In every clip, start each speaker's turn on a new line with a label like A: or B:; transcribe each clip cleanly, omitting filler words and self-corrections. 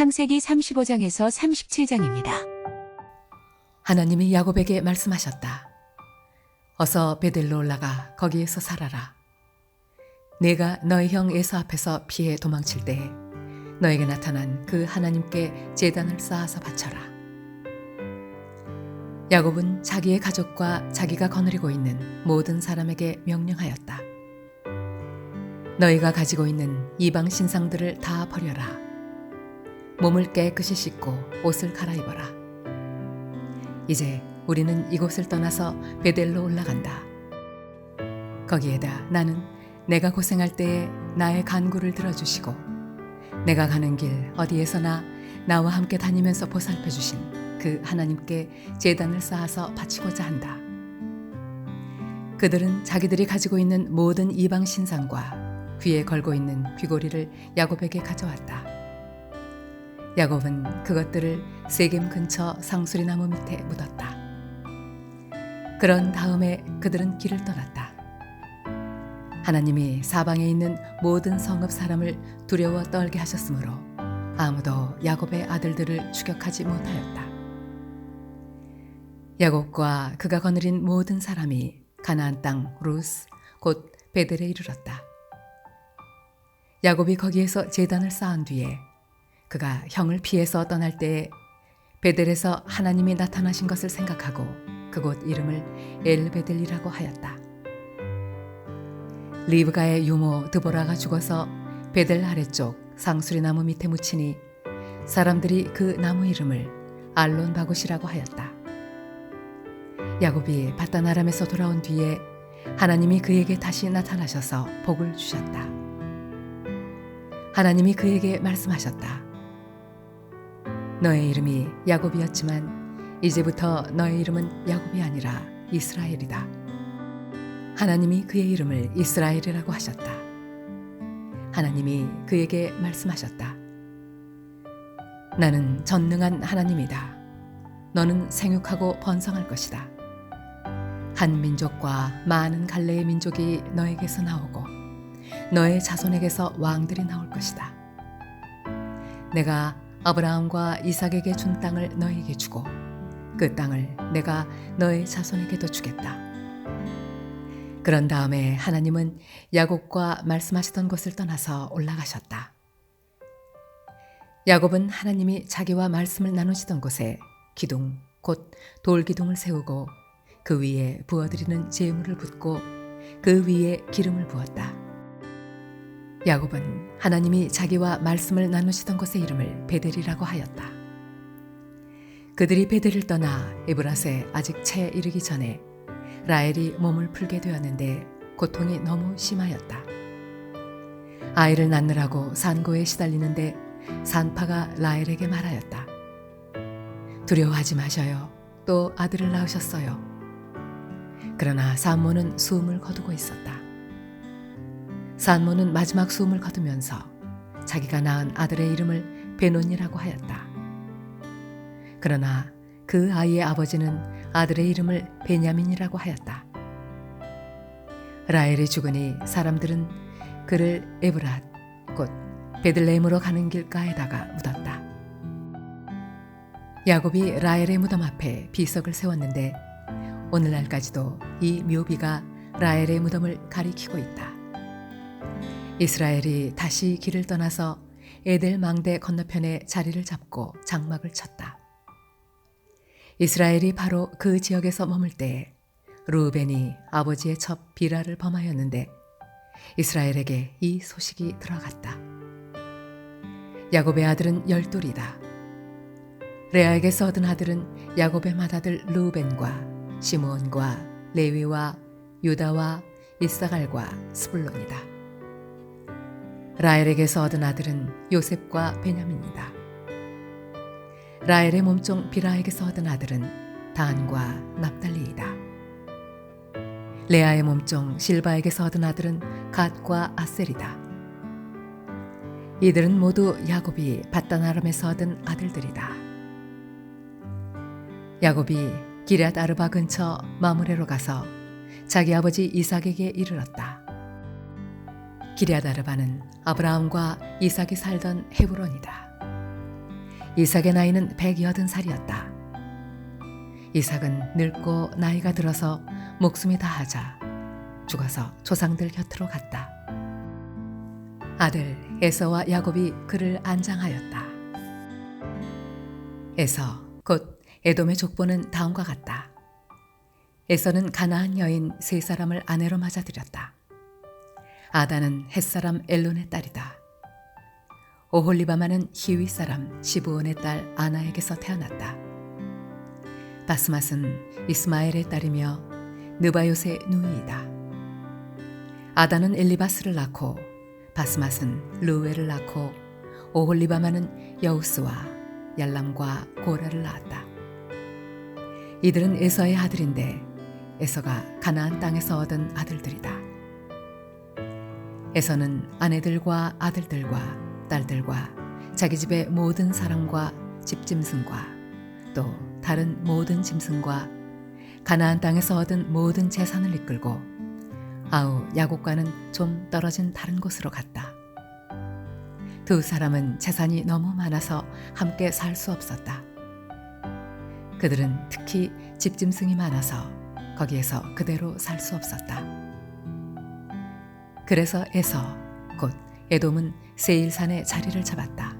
A: 창세기 35장에서 37장입니다.
B: 하나님이 야곱에게 말씀하셨다. 어서 베델로 올라가 거기에서 살아라. 내가 너희 형 에서 앞에서 피해 도망칠 때에 너에게 나타난 그 하나님께 제단을 쌓아서 바쳐라. 야곱은 자기의 가족과 자기가 거느리고 있는 모든 사람에게 명령하였다. 너희가 가지고 있는 이방 신상들을 다 버려라. 몸을 깨끗이 씻고 옷을 갈아입어라. 이제 우리는 이곳을 떠나서 베델로 올라간다. 거기에다 나는 내가 고생할 때에 나의 간구를 들어주시고 내가 가는 길 어디에서나 나와 함께 다니면서 보살펴 주신 그 하나님께 제단을 쌓아서 바치고자 한다. 그들은 자기들이 가지고 있는 모든 이방 신상과 귀에 걸고 있는 귀고리를 야곱에게 가져왔다. 야곱은 그것들을 세겜 근처 상수리 나무 밑에 묻었다. 그런 다음에 그들은 길을 떠났다. 하나님이 사방에 있는 모든 성읍 사람을 두려워 떨게 하셨으므로 아무도 야곱의 아들들을 추격하지 못하였다. 야곱과 그가 거느린 모든 사람이 가나안 땅 루스 곧 베델에 이르렀다. 야곱이 거기에서 제단을 쌓은 뒤에 그가 형을 피해서 떠날 때에 베델에서 하나님이 나타나신 것을 생각하고 그곳 이름을 엘베델이라고 하였다. 리브가의 유모 드보라가 죽어서 베델 아래쪽 상수리 나무 밑에 묻히니 사람들이 그 나무 이름을 알론 바굿이라고 하였다. 야곱이 바단 아람에서 돌아온 뒤에 하나님이 그에게 다시 나타나셔서 복을 주셨다. 하나님이 그에게 말씀하셨다. 너의 이름이 야곱이었지만 이제부터 너의 이름은 야곱이 아니라 이스라엘이다. 하나님이 그의 이름을 이스라엘이라고 하셨다. 하나님이 그에게 말씀하셨다. 나는 전능한 하나님이다. 너는 생육하고 번성할 것이다. 한 민족과 많은 갈래의 민족이 너에게서 나오고 너의 자손에게서 왕들이 나올 것이다. 내가 아브라함과 이삭에게 준 땅을 너에게 주고 그 땅을 내가 너의 자손에게도 주겠다. 그런 다음에 하나님은 야곱과 말씀하시던 곳을 떠나서 올라가셨다. 야곱은 하나님이 자기와 말씀을 나누시던 곳에 기둥 곧 돌기둥을 세우고 그 위에 부어드리는 제물을 붓고 그 위에 기름을 부었다. 야곱은 하나님이 자기와 말씀을 나누시던 곳의 이름을 베델이라고 하였다. 그들이 베델을 떠나 에브라스에 아직 채 이르기 전에 라헬이 몸을 풀게 되었는데 고통이 너무 심하였다. 아이를 낳느라고 산고에 시달리는데 산파가 라헬에게 말하였다. 두려워하지 마셔요. 또 아들을 낳으셨어요. 그러나 산모는 숨을 거두고 있었다. 산모는 마지막 숨을 거두면서 자기가 낳은 아들의 이름을 베논이라고 하였다. 그러나 그 아이의 아버지는 아들의 이름을 베냐민이라고 하였다. 라헬이 죽으니 사람들은 그를 에브랏 곧 베들레헴으로 가는 길가에다가 묻었다. 야곱이 라헬의 무덤 앞에 비석을 세웠는데 오늘날까지도 이 묘비가 라헬의 무덤을 가리키고 있다. 이스라엘이 다시 길을 떠나서 에델 망대 건너편에 자리를 잡고 장막을 쳤다. 이스라엘이 바로 그 지역에서 머물 때에 르우벤이 아버지의 첩 비라를 범하였는데 이스라엘에게 이 소식이 들어갔다. 야곱의 아들은 12이다. 레아에게서 얻은 아들은 야곱의 맏아들 르우벤과 시므온과 레위와 유다와 이사갈과 스불론이다. 라헬에게서 얻은 아들은 요셉과 베냐민이다. 라헬의 몸종 비라에게서 얻은 아들은 단과 납달리이다. 레아의 몸종 실바에게서 얻은 아들은 갓과 아셀이다. 이들은 모두 야곱이 바단 아람에서 얻은 아들들이다. 야곱이 기럇 아르바 근처 마므레로 가서 자기 아버지 이삭에게 이르렀다. 기럇 아르바는 아브라함과 이삭이 살던 헤브론이다. 이삭의 나이는 180살이었다. 이삭은 늙고 나이가 들어서 목숨이 다하자 죽어서 조상들 곁으로 갔다. 아들 에서와 야곱이 그를 안장하였다. 에서 곧 에돔의 족보는 다음과 같다. 에서는 가나안 여인 세 사람을 아내로 맞아들였다. 아다는 햇사람 엘론의 딸이다. 오홀리바마는 히위 사람 시브온의 딸 아나에게서 태어났다. 바스맛은 이스마엘의 딸이며 느바요스의 누이이다. 아다는 엘리바스를 낳고 바스맛은 루엘을 낳고 오홀리바마는 여우스와 얄람과 고라를 낳았다. 이들은 에서의 아들인데 에서가 가나안 땅에서 얻은 아들들이다. 에서는 아내들과 아들들과 딸들과 자기 집의 모든 사람과 집짐승과 또 다른 모든 짐승과 가나안 땅에서 얻은 모든 재산을 이끌고 아우 야곱과는 좀 떨어진 다른 곳으로 갔다. 두 사람은 재산이 너무 많아서 함께 살 수 없었다. 그들은 특히 집짐승이 많아서 거기에서 그대로 살 수 없었다. 그래서 에서 곧 에돔은 세일산에 자리를 잡았다.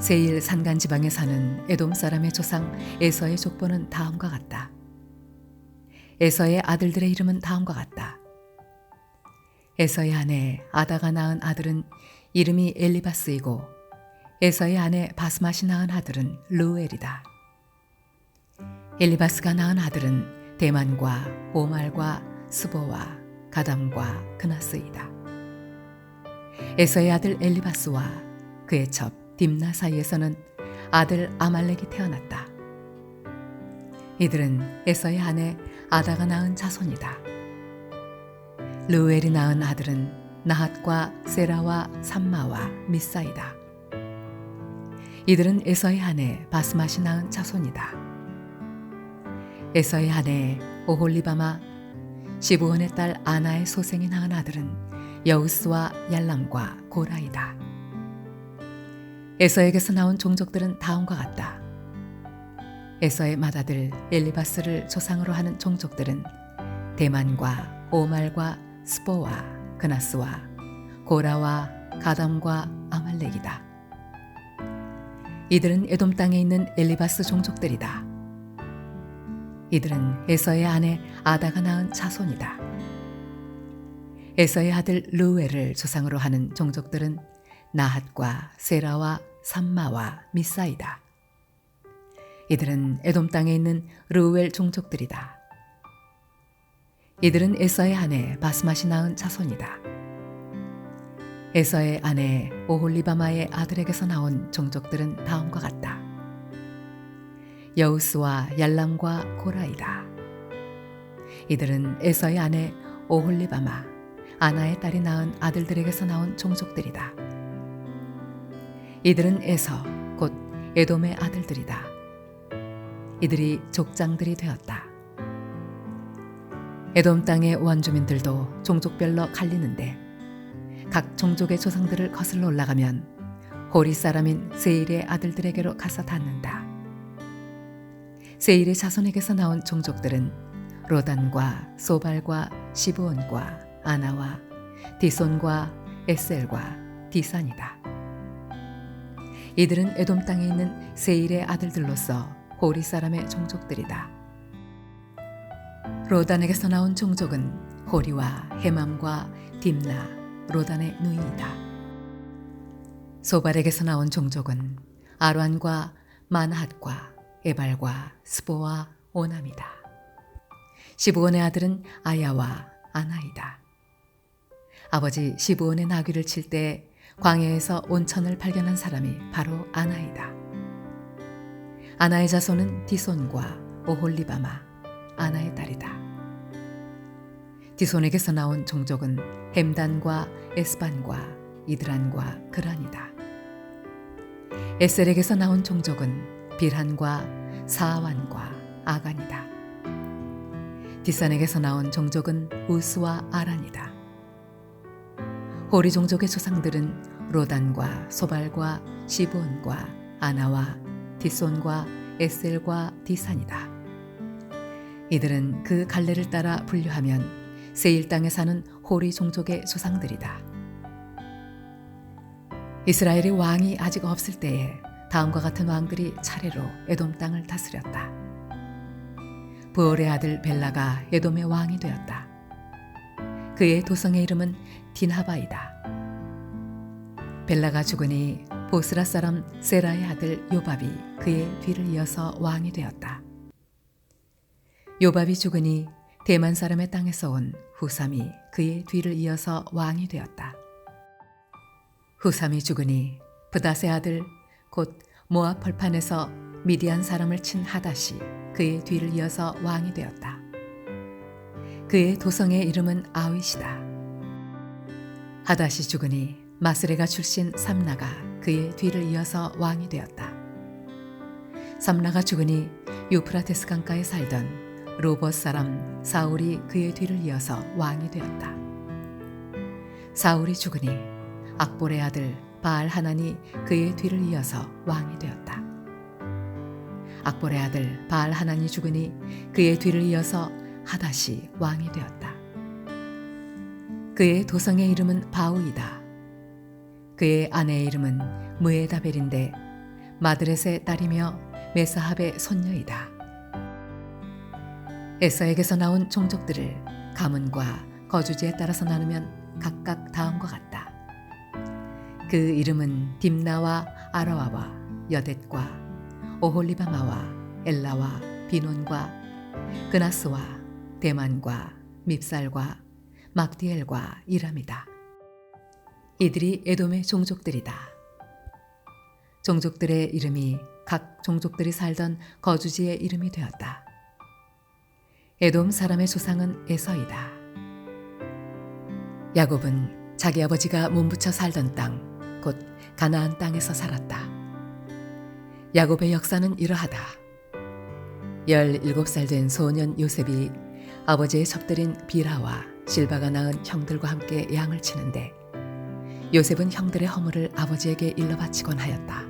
B: 세일 산간 지방에 사는 에돔 사람의 조상 에서의 족보는 다음과 같다. 에서의 아들들의 이름은 다음과 같다. 에서의 아내 아다가 낳은 아들은 이름이 엘리바스이고 에서의 아내 바스맛이 낳은 아들은 루엘이다. 엘리바스가 낳은 아들은 대만과 오말과 스보와 가담과 그나스이다. 에서의 아들 엘리바스와 그의 첩 딥나 사이에서는 아들 아말렉이 태어났다. 이들은 에서의 아내 아다가 낳은 자손이다. 루엘이 낳은 아들은 나핫과 세라와 삼마와 미사이다. 이들은 에서의 아내 바스맛이 낳은 자손이다. 에서의 아내 오홀리바마 시브온의 딸 아나의 소생이 낳은 아들은 여우스와 얄람과 고라이다. 에서에게서 나온 종족들은 다음과 같다. 에서의 맏아들 엘리바스를 조상으로 하는 종족들은 대만과 오말과 스보와 그나스와 고라와 가담과 아말렉이다. 이들은 에돔 땅에 있는 엘리바스 종족들이다. 이들은 에서의 아내 아다가 낳은 자손이다. 에서의 아들 루엘을 조상으로 하는 종족들은 나핫과 세라와 삼마와 미사이다. 이들은 에돔 땅에 있는 루엘 종족들이다. 이들은 에서의 아내 바스맛이 낳은 자손이다. 에서의 아내 오홀리바마의 아들에게서 나온 종족들은 다음과 같다. 여우스와 얄람과 고라이다. 이들은 에서의 아내 오홀리바마 아나의 딸이 낳은 아들들에게서 나온 종족들이다. 이들은 에서 곧 에돔의 아들들이다. 이들이 족장들이 되었다. 에돔 땅의 원주민들도 종족별로 갈리는데 각 종족의 조상들을 거슬러 올라가면 호리 사람인 세일의 아들들에게로 가서 닿는다. 세일의 자손에게서 나온 종족들은 로단과 소발과 시브온과 아나와 디손과 에셀과 디산이다. 이들은 에돔 땅에 있는 세일의 아들들로서 호리 사람의 종족들이다. 로단에게서 나온 종족은 호리와 헤맘과 딥나, 로단의 누이이다. 소발에게서 나온 종족은 아란과 만핫과 에발과 스보와 오남이다. 시브온의 아들은 아야와 아나이다. 아버지 시브온의 나귀를 칠 때 광야에서 온천을 발견한 사람이 바로 아나이다. 아나의 자손은 디손과 오홀리바마, 아나의 딸이다. 디손에게서 나온 종족은 햄단과 에스반과 이드란과 그란이다. 에셀에게서 나온 종족은 빌한과 사완과 아간이다. 디산에게서 나온 종족은 우스와 아란이다. 호리 종족의 조상들은 로단과 소발과 시브온과 아나와 뒷손과 에셀과 디산이다. 이들은 그 갈래를 따라 분류하면 세일 땅에 사는 호리 종족의 조상들이다. 이스라엘의 왕이 아직 없을 때에 다음과 같은 왕들이 차례로 에돔 땅을 다스렸다. 부올의 아들 벨라가 에돔의 왕이 되었다. 그의 도성의 이름은 딘하바이다. 벨라가 죽으니 보스라 사람 세라의 아들 요밥이 그의 뒤를 이어서 왕이 되었다. 요밥이 죽으니 대만 사람의 땅에서 온 후삼이 그의 뒤를 이어서 왕이 되었다. 후삼이 죽으니 브닷의 아들 곧 모압 벌판에서 미디안 사람을 친 하닷이 그의 뒤를 이어서 왕이 되었다. 그의 도성의 이름은 아윗이다. 하닷이 죽으니 마스레가 출신 삼나가 그의 뒤를 이어서 왕이 되었다. 삼나가 죽으니 유프라테스 강가에 살던 로봇 사람 사울이 그의 뒤를 이어서 왕이 되었다. 사울이 죽으니 악볼의 아들 바알 하난이 그의 뒤를 이어서 왕이 되었다. 악볼의 아들 바알 하난이 죽으니 그의 뒤를 이어서 하닷이 왕이 되었다. 그의 도성의 이름은 바우이다. 그의 아내의 이름은 무에다벨인데 마드렛의 딸이며 메사합의 손녀이다. 에서에게서 나온 종족들을 가문과 거주지에 따라서 나누면 각각 다음과 같다. 그 이름은 딥나와 아라와와 여댓과 오홀리바마와 엘라와 비논과 그나스와 대만과 밉살과 막디엘과 이람이다. 이들이 에돔의 종족들이다. 종족들의 이름이 각 종족들이 살던 거주지의 이름이 되었다. 에돔 사람의 조상은 에서이다. 야곱은 자기 아버지가 몸부쳐 살던 땅, 곧 가나안 땅에서 살았다. 야곱의 역사는 이러하다. 17살 된 소년 요셉이 아버지의 첩들인 빌하와 실바가 낳은 형들과 함께 양을 치는데 요셉은 형들의 허물을 아버지에게 일러 바치곤 하였다.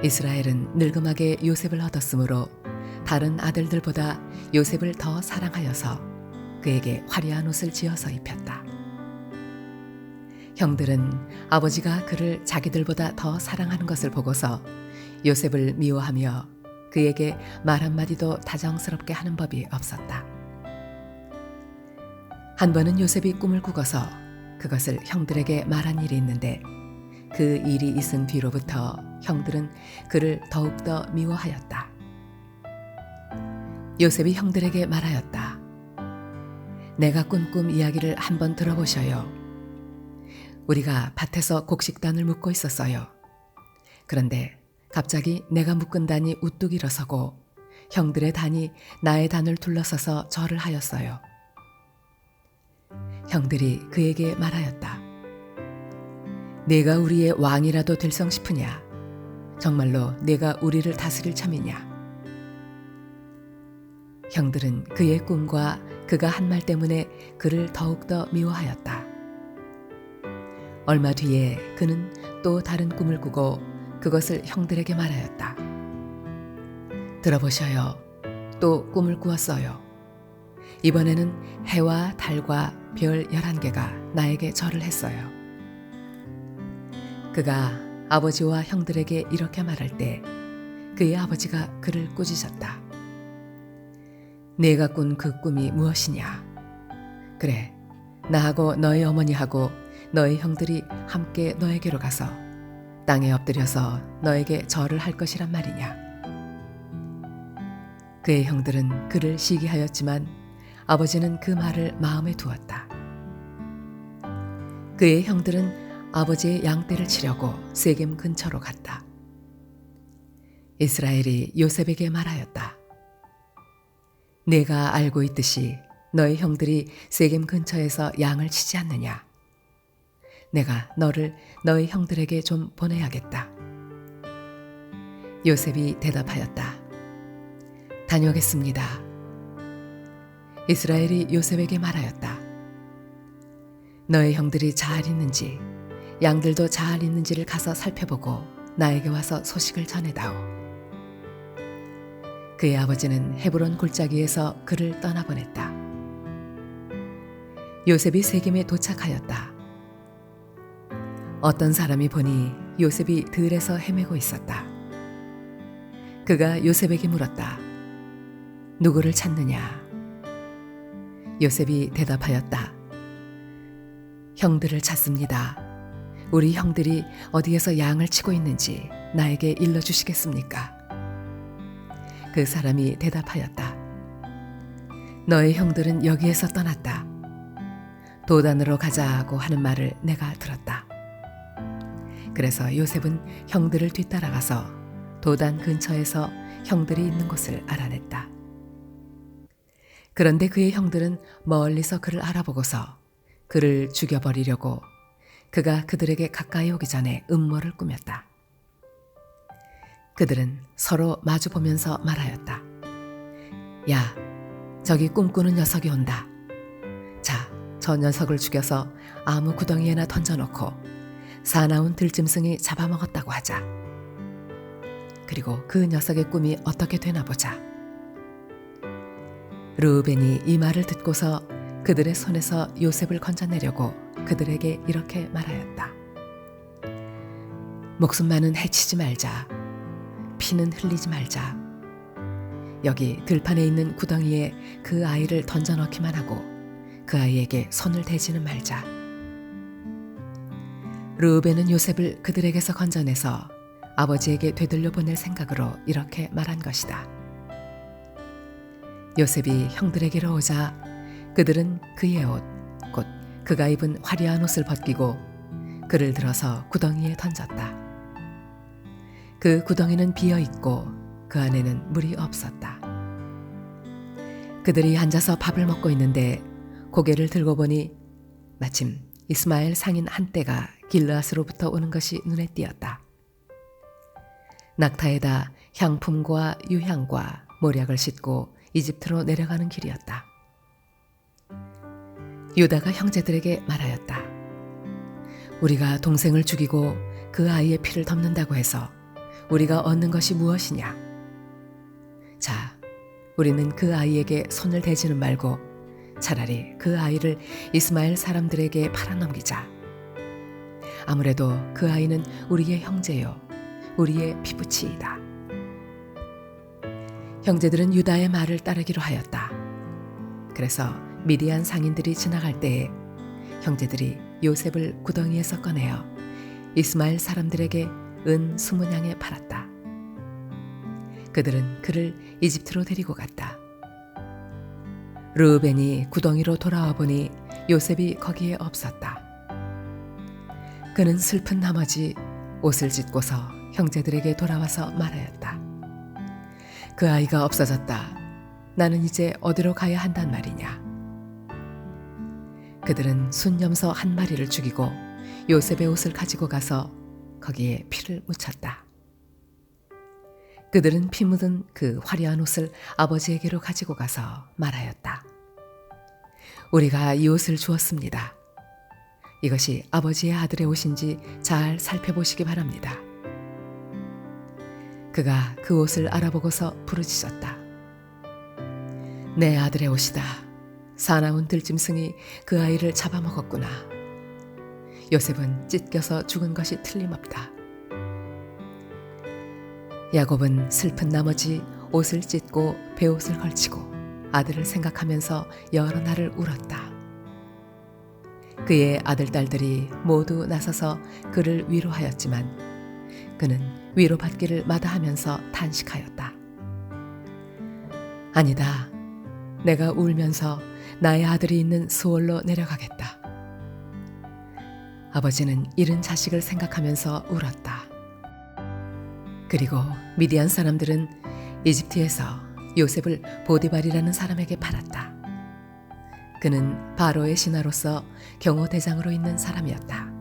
B: 이스라엘은 늙음하게 요셉을 얻었으므로 다른 아들들보다 요셉을 더 사랑하여서 그에게 화려한 옷을 지어서 입혔다. 형들은 아버지가 그를 자기들보다 더 사랑하는 것을 보고서 요셉을 미워하며 그에게 말 한마디도 다정스럽게 하는 법이 없었다. 한 번은 요셉이 꿈을 꾸고서 그것을 형들에게 말한 일이 있는데 그 일이 있은 뒤로부터 형들은 그를 더욱더 미워하였다. 요셉이 형들에게 말하였다. 내가 꾼 꿈 이야기를 한번 들어보셔요. 우리가 밭에서 곡식단을 묶고 있었어요. 그런데 갑자기 내가 묶은 단이 우뚝 일어서고 형들의 단이 나의 단을 둘러서서 절을 하였어요. 형들이 그에게 말하였다. 내가 우리의 왕이라도 될성 싶으냐? 정말로 내가 우리를 다스릴 참이냐? 형들은 그의 꿈과 그가 한 말 때문에 그를 더욱더 미워하였다. 얼마 뒤에 그는 또 다른 꿈을 꾸고 그것을 형들에게 말하였다. 들어보셔요. 또 꿈을 꾸었어요. 이번에는 해와 달과 별 11개가 나에게 절을 했어요. 그가 아버지와 형들에게 이렇게 말할 때 그의 아버지가 그를 꾸짖었다. 내가 꾼 그 꿈이 무엇이냐? 그래, 나하고 너의 어머니하고 너의 형들이 함께 너에게로 가서 땅에 엎드려서 너에게 절을 할 것이란 말이냐? 그의 형들은 그를 시기하였지만 아버지는 그 말을 마음에 두었다. 그의 형들은 아버지의 양떼를 치려고 세겜 근처로 갔다. 이스라엘이 요셉에게 말하였다. 내가 알고 있듯이 너의 형들이 세겜 근처에서 양을 치지 않느냐? 내가 너를 너의 형들에게 좀 보내야겠다. 요셉이 대답하였다. 다녀오겠습니다. 이스라엘이 요셉에게 말하였다. 너의 형들이 잘 있는지 양들도 잘 있는지를 가서 살펴보고 나에게 와서 소식을 전해다오. 그의 아버지는 헤브론 골짜기에서 그를 떠나보냈다. 요셉이 세겜에 도착하였다. 어떤 사람이 보니 요셉이 들에서 헤매고 있었다. 그가 요셉에게 물었다. 누구를 찾느냐? 요셉이 대답하였다. 형들을 찾습니다. 우리 형들이 어디에서 양을 치고 있는지 나에게 일러주시겠습니까? 그 사람이 대답하였다. 너의 형들은 여기에서 떠났다. 도단으로 가자고 하는 말을 내가 들었다. 그래서 요셉은 형들을 뒤따라가서 도단 근처에서 형들이 있는 곳을 알아냈다. 그런데 그의 형들은 멀리서 그를 알아보고서 그를 죽여버리려고 그가 그들에게 가까이 오기 전에 음모를 꾸몄다. 그들은 서로 마주보면서 말하였다. 야, 저기 꿈꾸는 녀석이 온다. 자, 저 녀석을 죽여서 아무 구덩이에나 던져놓고 사나운 들짐승이 잡아먹었다고 하자. 그리고 그 녀석의 꿈이 어떻게 되나 보자. 르우벤이 이 말을 듣고서 그들의 손에서 요셉을 건져내려고 그들에게 이렇게 말하였다. 목숨만은 해치지 말자. 피는 흘리지 말자. 여기 들판에 있는 구덩이에 그 아이를 던져넣기만 하고 그 아이에게 손을 대지는 말자. 르우벤은 요셉을 그들에게서 건져내서 아버지에게 되돌려 보낼 생각으로 이렇게 말한 것이다. 요셉이 형들에게로 오자 그들은 그의 옷, 곧 그가 입은 화려한 옷을 벗기고 그를 들어서 구덩이에 던졌다. 그 구덩이는 비어 있고 그 안에는 물이 없었다. 그들이 앉아서 밥을 먹고 있는데 고개를 들고 보니 마침 이스마엘 상인 한 떼가 길르앗으로부터 오는 것이 눈에 띄었다. 낙타에다 향품과 유향과 모략을 싣고 이집트로 내려가는 길이었다. 유다가 형제들에게 말하였다. 우리가 동생을 죽이고 그 아이의 피를 덮는다고 해서 우리가 얻는 것이 무엇이냐? 자, 우리는 그 아이에게 손을 대지는 말고 차라리 그 아이를 이스마엘 사람들에게 팔아넘기자. 아무래도 그 아이는 우리의 형제요, 우리의 피부치이다. 형제들은 유다의 말을 따르기로 하였다. 그래서 미디안 상인들이 지나갈 때에 형제들이 요셉을 구덩이에서 꺼내어 이스마엘 사람들에게 은 20냥에 팔았다. 그들은 그를 이집트로 데리고 갔다. 르우벤이 구덩이로 돌아와 보니 요셉이 거기에 없었다. 그는 슬픈 나머지 옷을 찢고서 형제들에게 돌아와서 말하였다. 그 아이가 없어졌다. 나는 이제 어디로 가야 한단 말이냐. 그들은 순념서 한 마리를 죽이고 요셉의 옷을 가지고 가서 거기에 피를 묻혔다. 그들은 피 묻은 그 화려한 옷을 아버지에게로 가지고 가서 말하였다. 우리가 이 옷을 주었습니다. 이것이 아버지의 아들의 옷인지 잘 살펴보시기 바랍니다. 그가 그 옷을 알아보고서 부르짖었다. 내 아들의 옷이다. 사나운 들짐승이 그 아이를 잡아먹었구나. 요셉은 찢겨서 죽은 것이 틀림없다. 야곱은 슬픈 나머지 옷을 찢고 베옷을 걸치고 아들을 생각하면서 여러 날을 울었다. 그의 아들, 딸들이 모두 나서서 그를 위로하였지만 그는 위로받기를 마다하면서 탄식하였다. 아니다. 내가 울면서 나의 아들이 있는 수월로 내려가겠다. 아버지는 잃은 자식을 생각하면서 울었다. 그리고 미디안 사람들은 이집트에서 요셉을 보디발이라는 사람에게 팔았다. 그는 바로의 신하로서 경호대장으로 있는 사람이었다.